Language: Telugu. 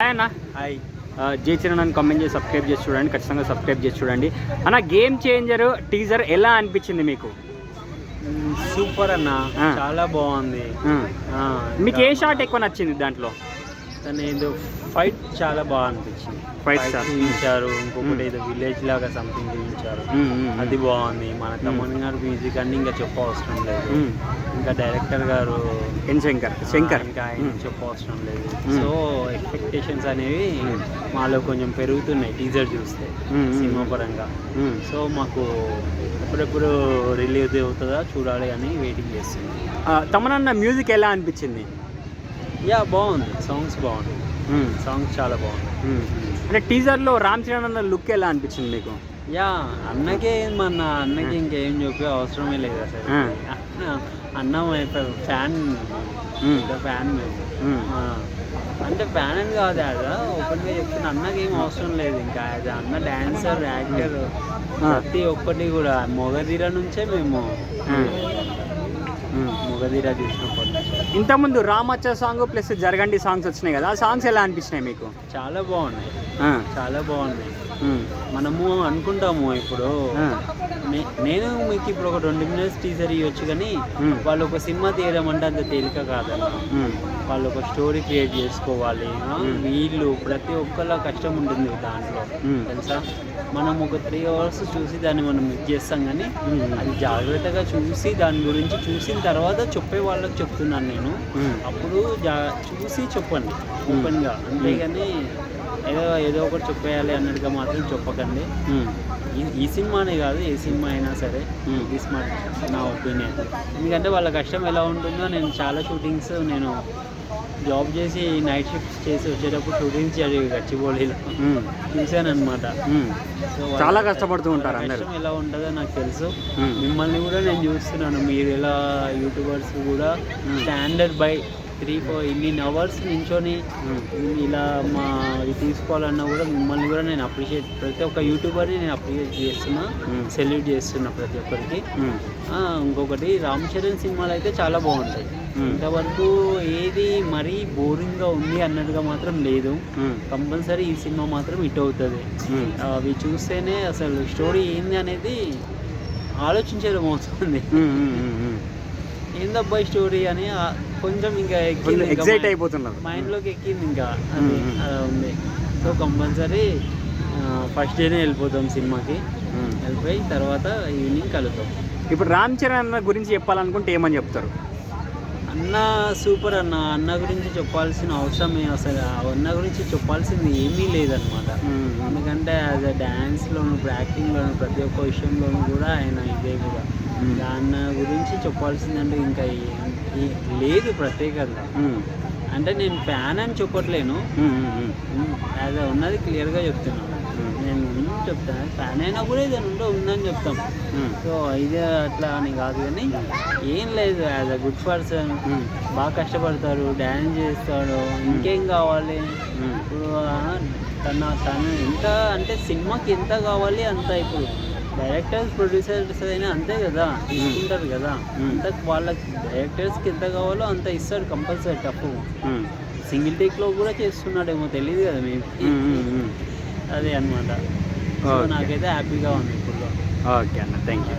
హాయ్ అన్న. హాయ్. జై చిరణ్ కామెంట్ చేసి సబ్స్క్రైబ్ చేసి చూడండి, ఖచ్చితంగా సబ్స్క్రైబ్ చేసి చూడండి అన్న. గేమ్ చేంజర్ టీజర్ ఎలా అనిపించింది మీకు? సూపర్ అన్న, చాలా బాగుంది. మీకు ఏ షాట్ ఎక్కువ నచ్చింది దాంట్లో? తను ఏదో ఫైట్ చాలా బాగా అనిపించింది. ఫైట్ చూపించారు, ఇంకొకటి ఏదో విలేజ్ లాగా సంథింగ్ చూపించారు, అది బాగుంది. మన తమన్ గారు మ్యూజిక్ అన్ని ఇంకా చెప్పవసరం లేదు, ఇంకా డైరెక్టర్ గారు శంకర్ ఇంకా ఆయన చెప్పవసరం లేదు. సో ఎక్స్పెక్టేషన్స్ అనేవి మాలో కొంచెం పెరుగుతున్నాయి టీజర్ చూస్తే సినిమా పరంగా. సో మాకు ఎప్పుడెప్పుడు రిలీజ్ అవుతుందా చూడాలి అని వెయిటింగ్ చేస్తుంది. తమనన్న మ్యూజిక్ ఎలా అనిపించింది? యా బాగుంది, సాంగ్స్ బాగుంది, సాంగ్స్ చాలా బాగుంది. అంటే టీజర్లో రామ్ చరణ్ అన్న లుక్ ఎలా అనిపించింది మీకు? యా అన్నకే అన్నకి ఇంకేం చెప్పే అవసరమే లేదు అసలు. అన్న ఫ్యాన్ ఫ్యాన్ మేము. అంటే ఫ్యాన్ అని కాదు, అది ఓపెన్గా చెప్తున్నా, అన్నకి ఏం అవసరం లేదు. ఇంకా అది అన్న డాన్సర్, యాక్టర్, ప్రతి ఒక్కటి కూడా మొగధీర నుంచే మేము మొగధీర చూసినప్పటి నుంచి. ఇంతకుముందు రామచ్చ సాంగ్ ప్లస్ జరగండి సాంగ్స్ వచ్చినాయి కదా, ఆ సాంగ్స్ ఎలా అనిపించినాయి మీకు? చాలా బాగున్నాయి, చాలా బాగున్నాయి. మనము అనుకుంటాము ఇప్పుడు, నేను మీకు ఇప్పుడు ఒక 20 minutes టీజర్ ఇవ్వచ్చు, కానీ వాళ్ళు ఒక సినిమా తీయడం అంటే అంత తేలిక కాదన్న. వాళ్ళు ఒక స్టోరీ క్రియేట్ చేసుకోవాలి. వీళ్ళు ప్రతి ఒక్కళ్ళ కష్టం ఉంటుంది దాంట్లో, తెలుసా. మనం ఒక 3 hours చూసి దాన్ని మనం మిస్ చేస్తాం, కానీ అది జాగ్రత్తగా చూసి దాని గురించి చూసిన తర్వాత చెప్పే వాళ్ళకి చెప్తున్నాను నేను. అప్పుడు చూసి చెప్పండి ఓపెన్గా, అంతేగాని ఏదో ఒకటి చెప్పేయాలి అన్నట్టుగా మాత్రం చెప్పకండి. ఈ సినిమానే కాదు, ఏ సినిమా అయినా సరే దిస్ నా ఒపీనియన్. ఎందుకంటే వాళ్ళ కష్టం ఎలా ఉంటుందో, నేను చాలా షూటింగ్స్, నేను జాబ్ చేసి నైట్ షిఫ్ట్స్ చేసి వచ్చేటప్పుడు షూటింగ్స్ జరిగి గచ్చిబౌలిలో చూశాను అనమాట. చాలా కష్టపడుతూ ఉంటారు, కష్టం ఎలా ఉంటుందో నాకు తెలుసు. మిమ్మల్ని కూడా నేను చూస్తున్నాను, మీరు ఎలా యూట్యూబర్స్ కూడా స్టాండర్డ్ బై 3-4 ఇన్ని అవర్స్ నించొని ఇలా మా తీసుకోవాలన్నా కూడా మిమ్మల్ని కూడా నేను అప్రిషియేట్, ప్రతి ఒక్క యూట్యూబర్ని నేను అప్రిషియేట్ చేస్తున్నా, సెల్యూట్ చేస్తున్నా ప్రతి ఒక్కరికి. ఇంకొకటి, రామ్ చరణ్ సినిమాలు అయితే చాలా బాగుంటాయి. ఇంతవరకు ఏది మరీ బోరింగ్గా ఉంది అన్నట్టుగా మాత్రం లేదు. కంపల్సరీ ఈ సినిమా మాత్రం హిట్ అవుతుంది. అవి చూస్తేనే అసలు స్టోరీ ఏంది అనేది ఆలోచించడం అవుతుంది. ఏందబ్బాయి స్టోరీ అని కొంచెం ఇంకా ఎక్సైట్ అయిపోతున్నారు, మైండ్లోకి ఎక్కింది. ఇంకా అది అలా ఉంది. సో కంపల్సరీ ఫస్ట్ డేనే వెళ్ళిపోతాం సినిమాకి, వెళ్ళిపోయి తర్వాత ఈవినింగ్ కలుద్దాం. ఇప్పుడు రామ్ చరణ్ అన్న గురించి చెప్పాలనుకుంటే ఏమని చెప్తారు? అన్న సూపర్ అన్న. అన్న గురించి చెప్పాల్సిన అవసరమే, అసలు అన్న గురించి చెప్పాల్సింది ఏమీ లేదనమాట. ఎందుకంటే యాజ్ అ డ్యాన్స్లోను, యాక్టింగ్లోను, ప్రతి ఒక్క విషయంలోనూ కూడా ఆయన ఇదే కూడా. అన్న గురించి చెప్పాల్సిందంటే ఇంకా లేదు ప్రత్యేకంగా. అంటే నేను ఫ్యాన్ అని చెప్పట్లేను, యాజ్ ఉన్నది క్లియర్గా చెప్తున్నాను. నేను చెప్తాను, ఫ్యాన్ అయినా కూడా ఏదైనా ఉందని చెప్తాం. సో ఇదే అట్లా అని కాదు, కానీ ఏం లేదు, యాజ్ అ గుడ్ పర్సన్ బాగా కష్టపడతారు, డ్యాన్స్ చేస్తాడు, ఇంకేం కావాలి. ఇప్పుడు తను ఎంత అంటే సినిమాకి ఎంత కావాలి అంత. ఇప్పుడు డైరెక్టర్స్, ప్రొడ్యూసర్స్ అయినా అంతే కదా, తీసుకుంటారు కదా. అంత వాళ్ళకి డైరెక్టర్స్కి ఎంత కావాలో అంత ఇస్తాడు కంపల్సరీ. తప్పు సింగిల్ టేక్లో కూడా చేస్తున్నాడేమో తెలియదు కదా మేము. అదే అనమాట. సో నాకైతే హ్యాపీగా ఉంది ఇప్పుడు. ఓకే అన్న, థ్యాంక్ యూ.